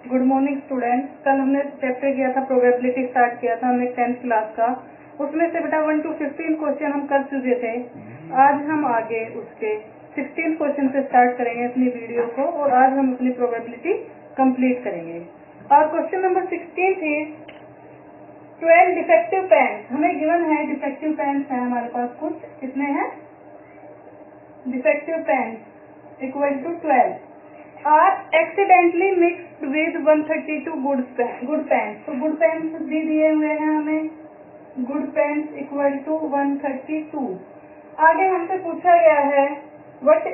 Good morning students. कल हमने chapter किया था प्रोबेबिलिटी, स्टार्ट किया था हमने 10th क्लास का। उसमें से बेटा 1 to 15 क्वेश्चन हम कर चुके थे। आज हम आगे उसके 16 क्वेश्चन से स्टार्ट करेंगे अपनी वीडियो को, और आज हम अपनी प्रोबेबिलिटी कंप्लीट करेंगे। और क्वेश्चन नंबर 16 थी 12 डिफेक्टिव पेन्स। हमें गिवन है डिफेक्टिव पेन्स है हमारे पास कुछ, कितने हैं defective pens equal to 12 are accidentally mixed with 132 good pens. तो गुड पेन्स भी दिए हुए हैं हमें, गुड पेन्स इक्वल टू 132। आगे हमसे पूछा गया है what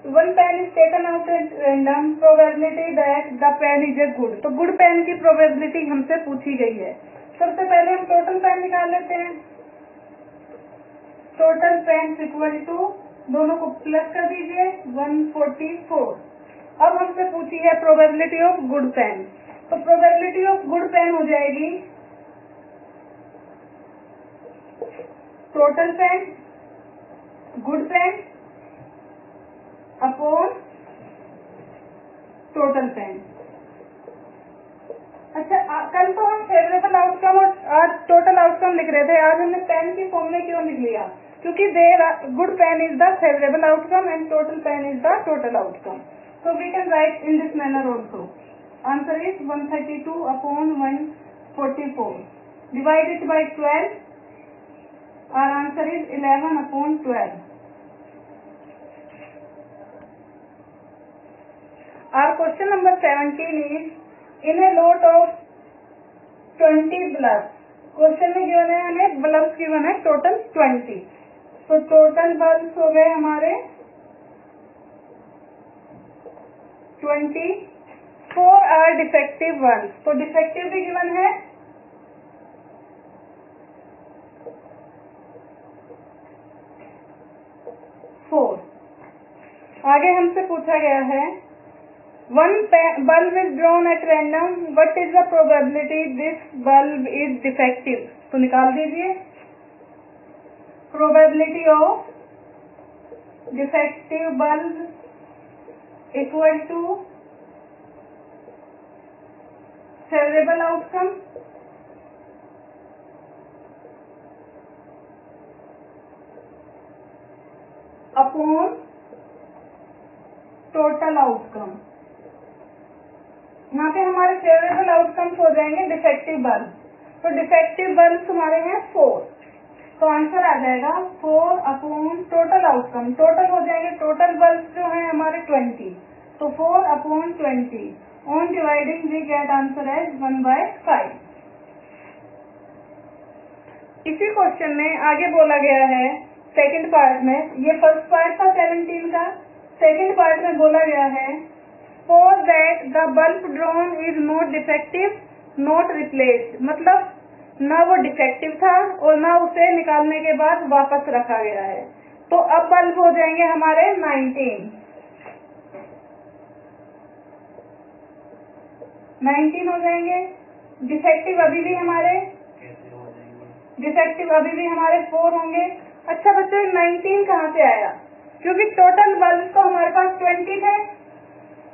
one pen is taken out at random, probability that the pen is a good. तो गुड पेन की प्रोबेबिलिटी हमसे पूछी गई है। सबसे पहले हम टोटल पेन निकाल लेते हैं। टोटल पेन इक्वल टू, दोनों को प्लस कर दीजिए, 144। अब हमसे पूछी है प्रोबेबिलिटी ऑफ गुड पेन। तो प्रोबेबिलिटी ऑफ गुड पेन हो जाएगी total pen good pen upon total pen. अच्छा, कल तो हम फेवरेबल आउटकम और आज टोटल आउटकम लिख रहे थे। आज हमने पेन की फॉर्म में क्यों लिख लिया? क्योंकि good pen is the favourable outcome and total pen is the total outcome. So we can write in this manner also. Answer is 132 upon 144. Divide it by 12. Our answer is 11 upon 12. Our question number 17 is in a lot of 20 bulbs. Question में given है हमें bulbs given है total 20। तो total bulbs हो गए हमारे 24 are defective bulb. तो defective भी गिवन है 4। आगे हमसे पूछा गया है one bulb is drawn at random, what is the probability this bulb is defective. तो निकाल दीजिए probability of defective bulb equal to favourable outcome upon total outcome. यहाँ पे हमारे फेवरेबल आउटकम्स हो जाएंगे डिफेक्टिव बल्ब। तो डिफेक्टिव बल्ब हमारे हैं 4। तो आंसर आ जाएगा 4 अपॉन टोटल आउटकम। टोटल हो जाएंगे टोटल बल्ब जो है हमारे 20। तो 4 upon 20 on dividing we get answer as 1/5। इसी क्वेश्चन में आगे बोला गया है सेकंड पार्ट में, ये फर्स्ट पार्ट था 17 का। सेकंड पार्ट में बोला गया है suppose that the bulb drawn is not defective not replaced. मतलब ना वो डिफेक्टिव था और ना उसे निकालने के बाद वापस रखा गया है। तो अब बल्ब हो जाएंगे हमारे 19 हो जाएंगे। डिफेक्टिव अभी भी हमारे 4 होंगे। अच्छा बच्चों, 19 कहाँ से आया? क्योंकि टोटल बल्ब तो हमारे पास 20 थे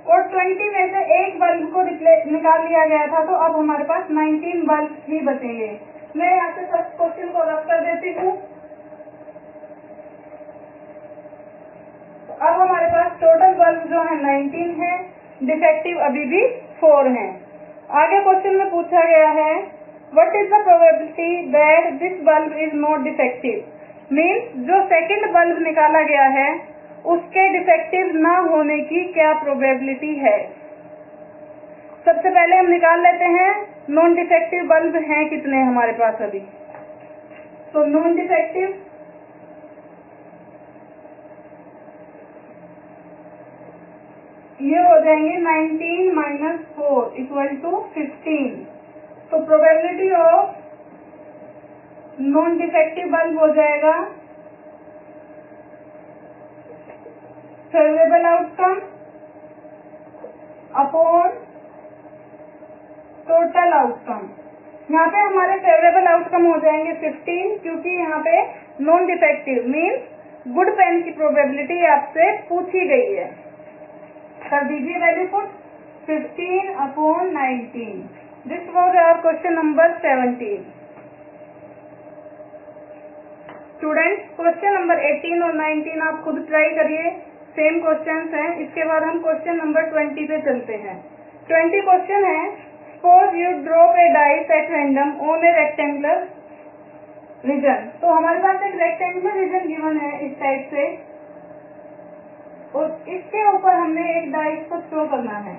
और 20 में से एक बल्ब को निकाल लिया गया था। तो अब हमारे पास 19 बल्ब ही बचेंगे। मैं यहाँ से फर्स्ट क्वेश्चन को रख कर देती हूँ। अब हमारे पास टोटल बल्ब जो है 19 है, डिफेक्टिव अभी भी 4 हैं। आगे क्वेश्चन में पूछा गया है what is the probability that this bulb is not defective. Means जो सेकंड बल्ब निकाला गया है उसके डिफेक्टिव ना होने की क्या प्रोबेबिलिटी है। सबसे पहले हम निकाल लेते हैं नॉन डिफेक्टिव बल्ब हैं कितने हमारे पास अभी। तो नॉन डिफेक्टिव ये हो जाएंगे 19 माइनस 4 इक्वल टू 15। तो probability of non defective bulb हो जाएगा favourable outcome upon total outcome. यहाँ पे हमारे फेवरेबल आउटकम हो जाएंगे 15, क्योंकि यहाँ पे non defective means good pen की प्रोबेबिलिटी आपसे पूछी गई है। कर दीजिए value put. 15/19. This was our question number 17. Students, question number 18 और 19 आप खुद ट्राई करिए, सेम क्वेश्चंस हैं। इसके बाद हम क्वेश्चन नंबर 20 पे चलते हैं। 20 क्वेश्चन है, suppose you drop A dice at random on A rectangular reason. तो हमारे पास एक रेक्टेंगुलर रीजन गिवन है इस टाइप से, और इसके ऊपर हमने एक डाइस को थ्रो करना है।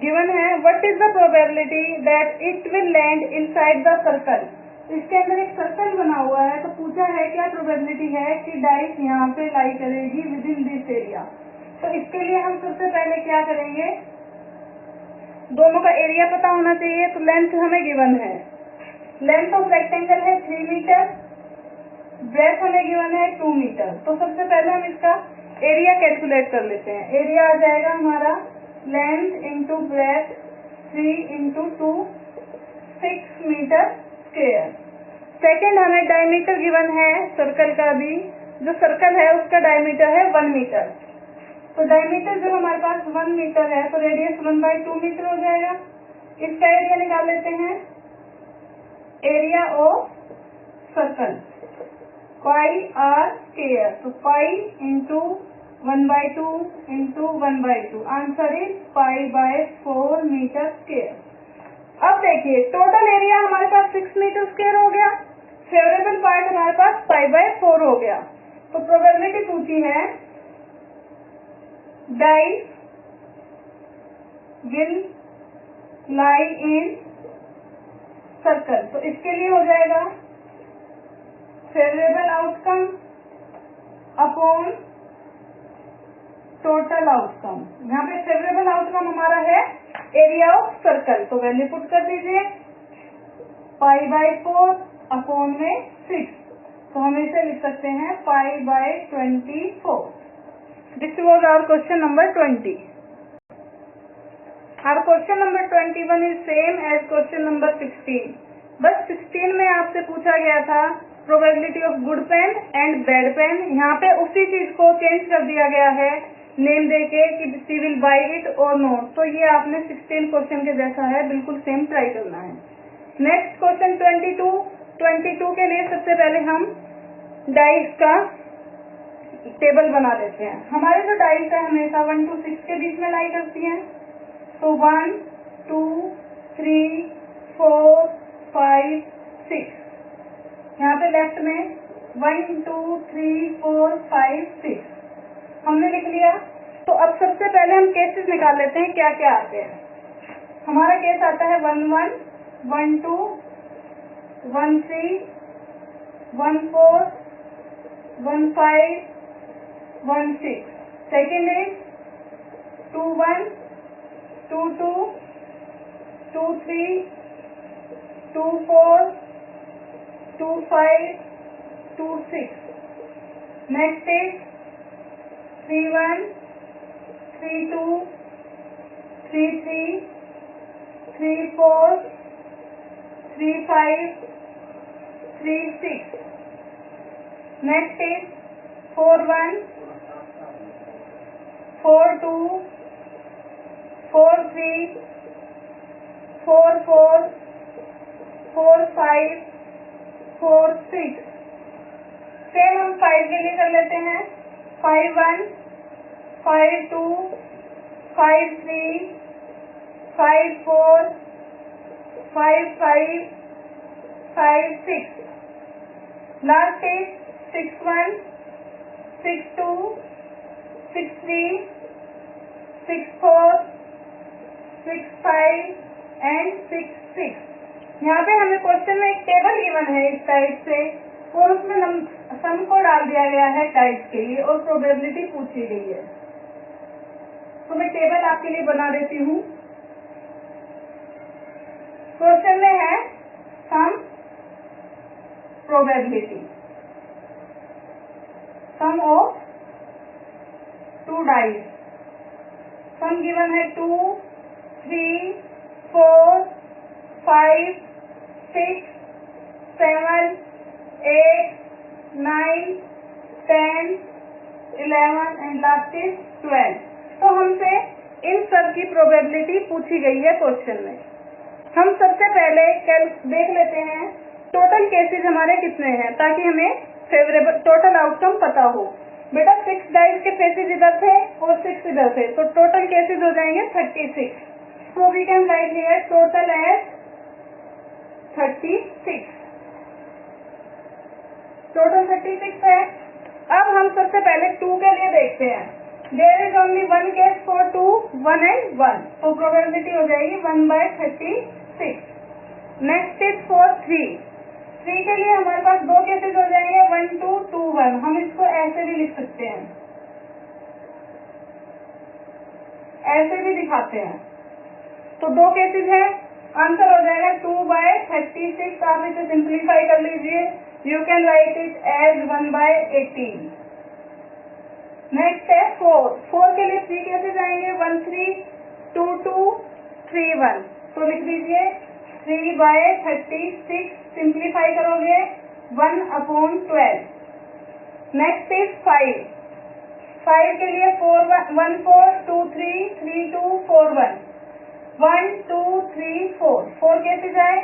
गिवन है what is the probability that it will land inside the circle. इसके अंदर एक सर्कल बना हुआ है, तो पूछा है क्या प्रोबेबिलिटी है कि डाइस यहाँ पे लाई करेगी विद इन दिस एरिया। तो इसके लिए हम सबसे पहले क्या करेंगे, दोनों का एरिया पता होना चाहिए। तो लेंथ हमें गिवन है, लेंथ ऑफ रेक्टेंगल है 3 मीटर, ब्रेथ हमें गिवन है 2 मीटर। तो सबसे पहले हम इसका एरिया कैलकुलेट कर लेते हैं। एरिया आ जाएगा हमारा length into breadth 3 into 2, 6 metre square. Second हमें डायमीटर गिवन है सर्कल का भी, जो सर्कल है उसका डायमीटर है 1 मीटर। तो डायमीटर जो हमारे पास 1 मीटर है, तो रेडियस 1/2 मीटर हो जाएगा। इसका एरिया निकाल लेते हैं, area of circle pi r square. तो pi into 1/2 into 1/2, answer is π/4 metre square. अब देखिए टोटल एरिया हमारे पास 6 मीटर स्क्वायर हो गया, फेवरेबल पार्ट हमारे पास π/4 हो गया। तो प्रोबेबिलिटी पूछी है dice will lie in circle. तो इसके लिए हो जाएगा favourable outcome upon total outcome. यहाँ पे फेवरेबल आउटकम हमारा है एरिया ऑफ सर्कल, तो वैल्यू पुट कर दीजिए π/4 अपॉन में 6। तो हम इसे लिख सकते हैं π/24। This was our question number 20। Our question number 21 is same as question number 16. बस 16 में आपसे पूछा गया था probability of good pen and bad pen. यहाँ पे उसी चीज को चेंज कर दिया गया है नेम देके कि शी विल बाई इट और नॉट। तो ये आपने 16 क्वेश्चन के जैसा है, बिल्कुल सेम ट्राई करना है। नेक्स्ट क्वेश्चन 22 के लिए सबसे पहले हम डाइस का टेबल बना देते हैं। हमारे जो डाइस है हमेशा 1 to 6 के बीच में लाई करती हैं। तो 1 2 3 4 5 6, यहाँ पे लेफ्ट में 1 2 3 4 5 6 हमने लिख लिया। तो अब सबसे पहले हम केसेस निकाल लेते हैं क्या क्या आते हैं। हमारा केस आता है 1 1 1 2 1 3 1 4 1 5 1 6। Second is 2 1 2 2 2 3 2 4 2 5 2 6। Next is 3 1 3 2 3 3 3 4 3 5 3 6। Next is 4 1 4 2 4 3 4 4 4 5 4 6। Same हम 5 के लिए कर लेते हैं। 5 1 5 2 5 3 5 4 5 5 5 6। Last is 6 1 6 2 6 3 6 4 6 5 and 6 6। यहाँ पे हमें क्वेश्चन में एक टेबल गिवन है इस टाइप से, और उसमें सम को डाल दिया गया है टाइप के लिए और प्रोबेबिलिटी पूछी गई है। तो मैं टेबल आपके लिए बना देती हूँ। क्वेश्चन में है sum probability, sum of 2 dice. Sum given है 2 3 4 5 6 7 8 9 10 11 एंड लास्ट इज 12। तो हमसे इन सब की प्रोबेबिलिटी पूछी गई है क्वेश्चन में। हम सबसे पहले देख लेते हैं टोटल केसेस हमारे कितने हैं, ताकि हमें फेवरेबल टोटल आउटकम पता हो। बेटा 6 डाइस के फेसेस इधर थे और 6 इधर थे, तो टोटल केसेस हो जाएंगे 36। So we can write here total as 36। Total 36 है। अब हम सबसे पहले 2 के लिए देखते हैं। There is only one case for 2, 1 and 1, तो प्रोबेबिलिटी हो जाएगी 1/36। नेक्स्ट इज फॉर 3 के लिए हमारे पास 2 केसेस हो जाएंगे 1 2 2 1। हम इसको ऐसे भी लिख सकते हैं, ऐसे भी दिखाते हैं। तो 2 केसेस है, आंसर हो जाएगा 2/36। आप इसे सिंप्लीफाई कर लीजिए, you can write it as 1/18। Next है 4 के लिए 3 केसेस आएंगे 1 3 2 2 3 1, तो लिख दीजिए 3/36। सिंप्लीफाई करोगे 1/12। नेक्स्ट इज 5 के लिए 1 4 2 3 3 2 4 1 1 2 3 4 केसेस आए,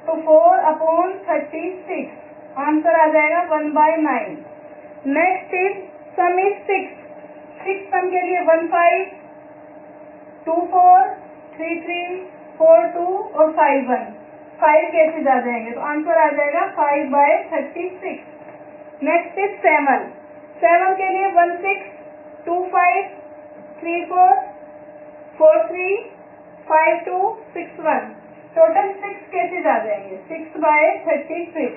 तो 4/36 आंसर आ जाएगा 1/9। नेक्स्ट इज सम इज 6 सम के लिए 1 5 2 4 3 3 4 2 और 5 1, 5 केसेस आ जाएंगे, तो आंसर आ जाएगा 5/36। नेक्स्ट इज 7 के लिए 1 6 2 5 3 4 4 3 5 2 6 1, टोटल 6 केसेस आ जाएंगे 6/36।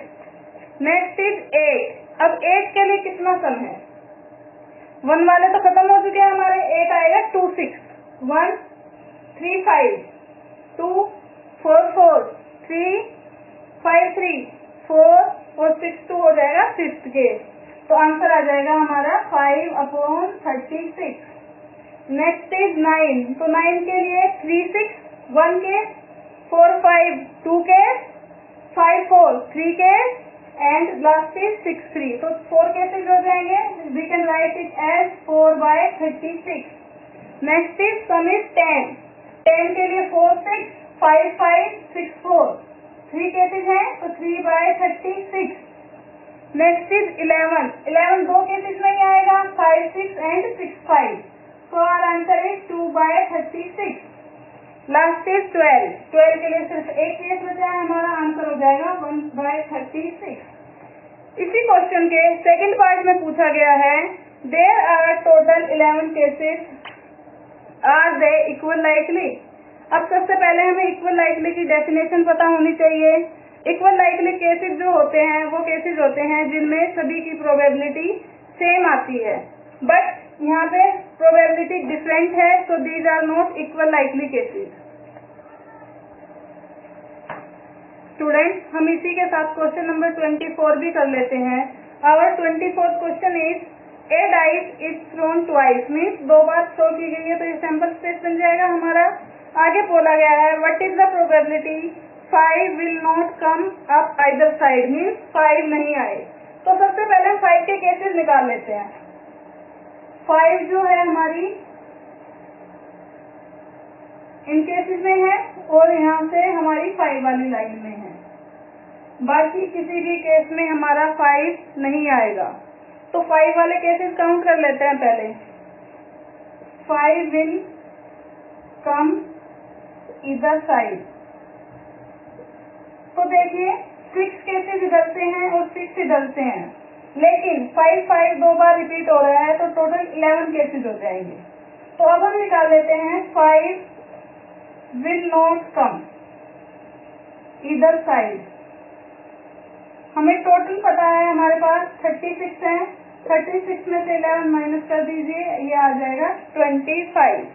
Next is 8। अब 8 के लिए कितना सम है? 1 वाले तो खत्म हो चुके हैं हमारे, 8 आएगा 2 6 1 3 5 2 4 4 3 5 3 4 और 6 2 हो जाएगा 5th केस, तो आंसर आ जाएगा हमारा 5/36। Next is 9। तो 9 के लिए 3 6 1 case 4 5 2 case 5 4 3 case and last is 6 3, तो 4 केसेस हो जाएंगे। We can write it as 4/36। Next is sum is 10 के लिए 4 6 5 5 6 4, 3 केसेस हैं, तो 3/36। नेक्स्ट इज 11 2 केसेस में ही आएगा 5 6 and 6 5, so our answer is 2/36. Last is 12 के लिए सिर्फ एक केस बचा है, हमारा आंसर हो जाएगा 1/36। इसी क्वेश्चन के सेकंड पार्ट में पूछा गया है there are total 11 cases, are they equal likely. अब सबसे पहले हमें इक्वल लाइकली की डेफिनेशन पता होनी चाहिए। इक्वल लाइकली केसेस जो होते हैं वो केसेस होते हैं जिनमें सभी की प्रोबेबिलिटी सेम आती है, बट यहाँ पे प्रोबेबिलिटी डिफरेंट है, so these are not equal likely cases. Student, हम इसी के साथ क्वेश्चन नंबर 24 भी कर लेते हैं। Our 24th question is a dice is thrown twice, means 2 बार थ्रो की गई है, तो ये सैंपल स्पेस बन जाएगा हमारा। आगे बोला गया है what is the probability 5 will not come up either side, means 5 नहीं आए। तो सबसे पहले हम 5 के केसेस निकाल लेते हैं। 5 जो है हमारी इन केसेस में है और यहाँ से हमारी 5 वाली लाइन में है, बाकी किसी भी केस में हमारा 5 नहीं आएगा। तो 5 वाले केसेस काउंट कर लेते हैं पहले। 5 विल कम इधर साइड, तो देखिए 6 केसेस इधर से हैं और 6 इधर से हैं, लेकिन 5 5 2 बार रिपीट हो रहा है, तो टोटल 11 केसेस हो जाएंगे। तो अब हम निकाल लेते हैं 5 विल नॉट कम इधर साइड। हमें टोटल पता है हमारे पास 36 है, 36 में से 11 माइनस कर दीजिए, ये आ जाएगा 25।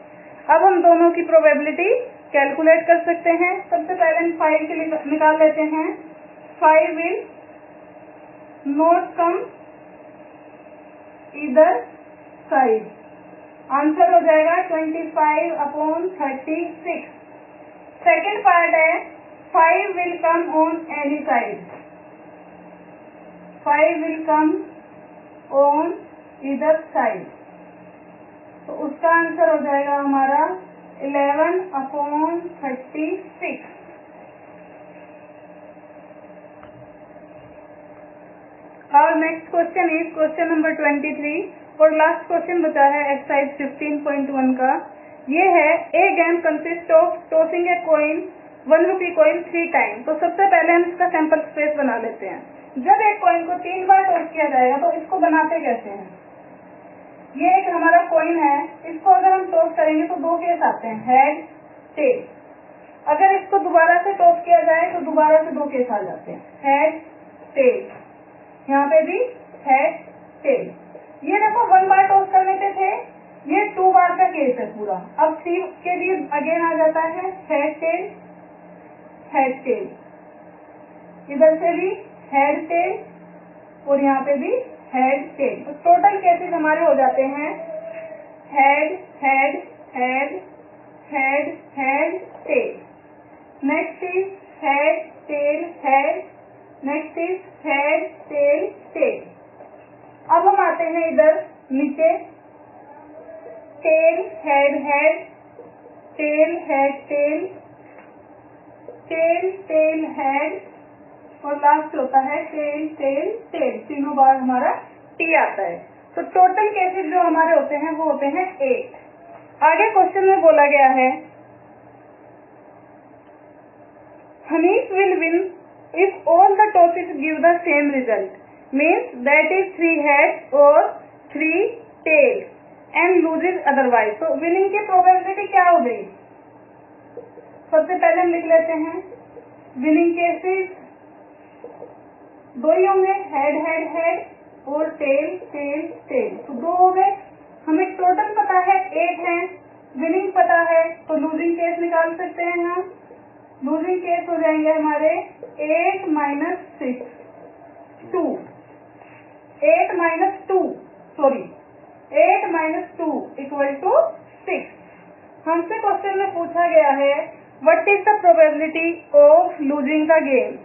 अब हम दोनों की प्रोबेबिलिटी कैलकुलेट कर सकते हैं। सबसे पहले हम 5 के लिए निकाल लेते हैं। 5 विल नॉट कम इधर साइड, आंसर हो जाएगा 25/36। सेकेंड पार्ट है 5 will come on any side, 5 will come on इधर साइड। तो उसका आंसर हो जाएगा हमारा 11/36। और next question is question number 23 और लास्ट क्वेश्चन बचा है एक्सरसाइज 15.1 का। ये है a game consist of tossing a coin 1 rupee coin 3 time. तो सबसे पहले हम इसका सैंपल स्पेस बना लेते हैं। जब एक कॉइन को 3 बार टॉस किया जाएगा तो इसको बनाते कैसे हैं। ये एक हमारा कॉइन है, इसको अगर हम टॉस करेंगे तो 2 केस आते हैं, हेड टेल। अगर इसको दोबारा से टॉस किया जाए तो दोबारा से 2 केस आ जाते हैं, हेड टेल। यहाँ पे भी हेड टेल। ये देखो 1 बार टॉस करने पे थे, ये 2 बार का केस है पूरा। अब 3 के लिए अगेन आ जाता है हेड टेल, हेड टेल। इधर से भी हेड टेल और यहाँ पे भी हेड टेल। तो टोटल केसेस हमारे हो जाते हैं head head head head head tail. Next is head tail head, next is head tail tail. अब हम आते हैं इधर नीचे, tail head head, tail head tail, tail tail head और लास्ट होता है टेल टेल टेल। तीनों बार हमारा टी आता है। तो टोटल केसेस जो हमारे होते हैं वो होते हैं 8। आगे क्वेश्चन में बोला गया है Hanif will win if all the tosses give the same result, means that is 3 heads or 3 tails and loses otherwise। तो विनिंग की प्रोबेबिलिटी क्या हो गई। सबसे पहले हम लिख लेते हैं विनिंग केसेस 2 ही होंगे, हेड हेड हेड और टेल टेल टेल। तो 2 हो गए। हमें टोटल पता है 8 है, विनिंग पता है, तो लूजिंग केस निकाल सकते हैं हम। लूजिंग केस हो जाएंगे हमारे 8 - 6 2, 8 - 2 सॉरी 8 - 2 = 6। हमसे क्वेश्चन में पूछा गया है what is the probability of losing the game.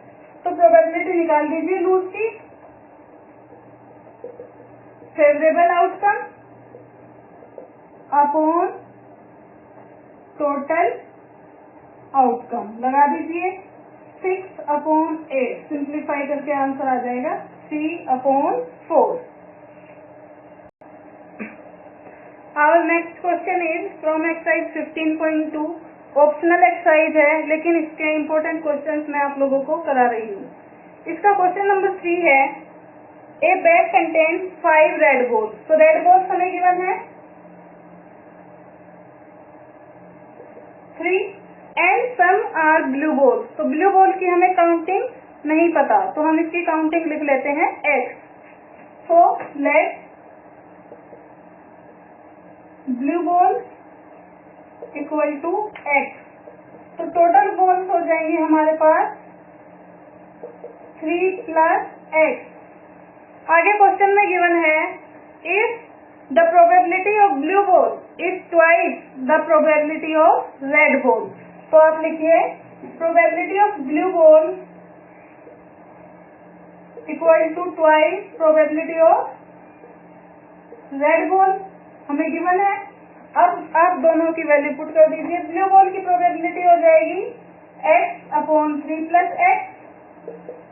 तो प्रोबेबिलिटी निकाल दीजिए लूज की। Favourable outcome upon total outcome लगा दीजिए 6/8। सिंप्लीफाई करके आंसर आ जाएगा 3/4। Our next question is from exercise 15.2। Optional exercise है लेकिन इसके इम्पोर्टेंट क्वेश्चंस मैं आप लोगों को करा रही हूँ। इसका क्वेश्चन नंबर 3 है a bag contains 5 red balls. तो रेड बॉल्स हमें गिवन है 3 and some are blue balls. तो ब्लू बॉल की हमें काउंटिंग नहीं पता, तो हम इसकी काउंटिंग लिख लेते हैं x। So let blue ball equal to x। तो टोटल बॉल्स हो जाएंगे हमारे पास 3 + x। आगे क्वेश्चन में गिवन है if the probability of blue ball is twice the probability of red ball. तो आप लिखिए probability of blue ball equal to twice probability of red ball हमें गिवन है। अब आप दोनों की वैल्यू पुट कर दीजिए। ब्लू बॉल की प्रोबेबिलिटी हो जाएगी x/3 + x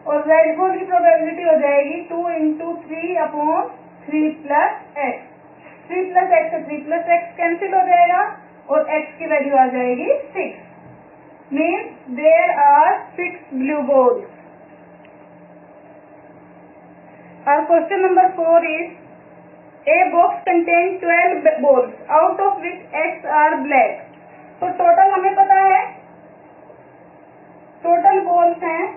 और रेड बॉल की प्रोबेबिलिटी हो जाएगी 2 × 3/3 + x। 3 + x से 3 + x कैंसिल हो जाएगा और x की वैल्यू आ जाएगी 6। Means there are 6 blue balls. और question number 4 is A box contains 12 balls, out of which 8 are black। तो टोटल हमें पता है, टोटल बॉल्स हैं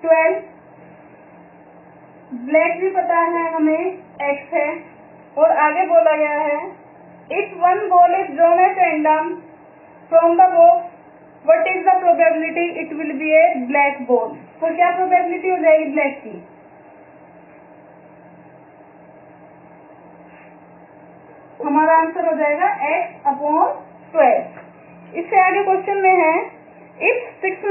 12, ब्लैक भी पता है हमें x है। और आगे बोला गया है if one ball is drawn at random from the box, what is the probability it will be a black ball। तो क्या प्रोबेबिलिटी हो जाएगी ब्लैक की। हमारा आंसर हो जाएगा x/12। इससे आगे क्वेश्चन में है if 6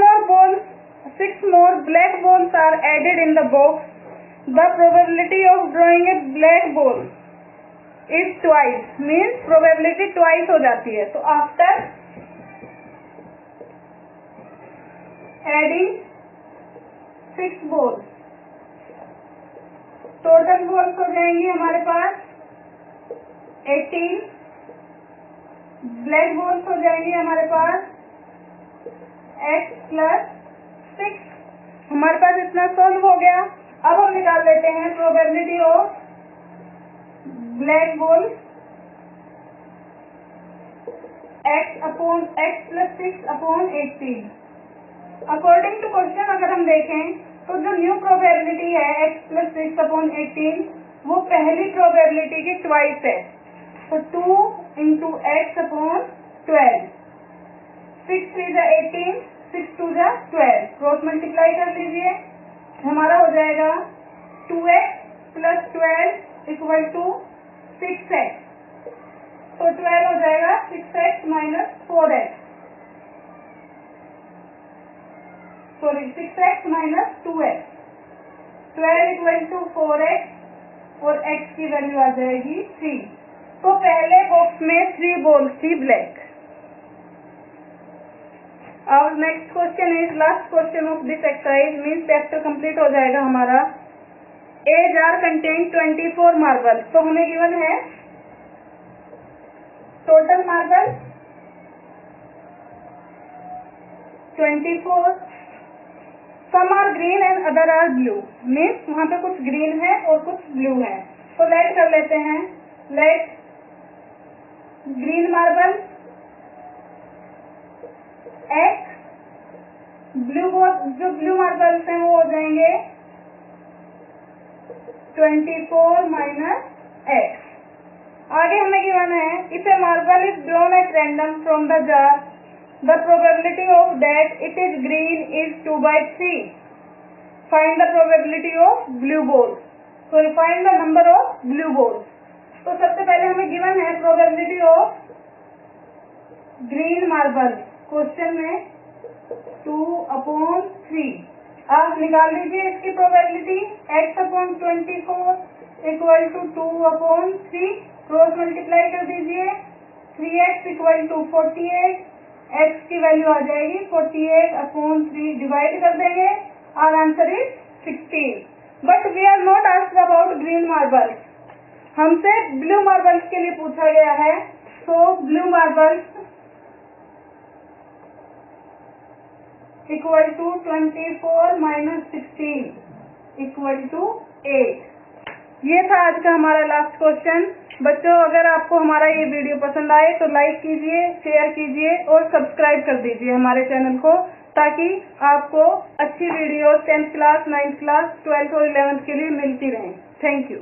more black balls are added in the box, the probability of drawing a black ball is twice, means probability twice हो जाती है. तो after adding 6 balls, total balls हो जाएंगी हमारे पास 18. ब्लैक बॉल्स हो जाएंगी हमारे पास x प्लस 6. हमारे पास इतना सॉल्व हो गया. अब हम निकाल लेते हैं probability of black ball x plus 6 upon 18. According to question अगर हम देखें तो जो न्यू प्रोबेबिलिटी है x प्लस 6 अपॉन 18 वो पहली प्रोबेबिलिटी की ट्वाइस है. तो 2 इंटू एक्स अपॉन 12. 6 3 जा 18, 6 2 जा 12. क्रॉस मल्टीप्लाई कर लीजिए. हमारा हो जाएगा 2x plus 12 equal to 6x. तो 12 हो जाएगा 6x minus 4x. Sorry 6x minus 2x. 12 equal to 4x और x की वैल्यू आ जाएगी 3. तो पहले बॉक्स में 3 बॉल्स थी ब्लैक. और next question is last question of this exercise, means chapter complete हो जाएगा हमारा. A jar contain 24 marble. तो हमें गिवन है total marble 24. Some are green and other are blue, means वहां पे कुछ ग्रीन है और कुछ ब्लू है. तो लेट कर लेते हैं. लेट ग्रीन मार्बल x, जो ब्लू मार्बल्स हैं वो हो जाएंगे 24 माइनस x. आगे हमें गिवन है if A marble is drawn at random from the jar, the probability of that it is green is 2/3. Find the probability of blue balls. So find the number of blue balls. तो सबसे पहले हमें given है probability of green marble. Question में 2/3. आप निकाल लीजिए इसकी probability. x upon 24 equal to 2/3. Cross multiply कर दीजिए. 3x equal to 48. x की वैल्यू आ जाएगी 48 अपॉन 3. डिवाइड कर देंगे. Our answer is 16. But we are not asked about green marble. हमसे ब्लू मार्बल्स के लिए पूछा गया है. So blue marbles equal to 24 minus 16 equal to 8. ये था आज का हमारा लास्ट क्वेश्चन. बच्चों अगर आपको हमारा ये वीडियो पसंद आए तो लाइक कीजिए, शेयर कीजिए और सब्सक्राइब कर दीजिए हमारे चैनल को, ताकि आपको अच्छी video 10th class, 9th class, 12th और 11th के लिए मिलती रहें. Thank you.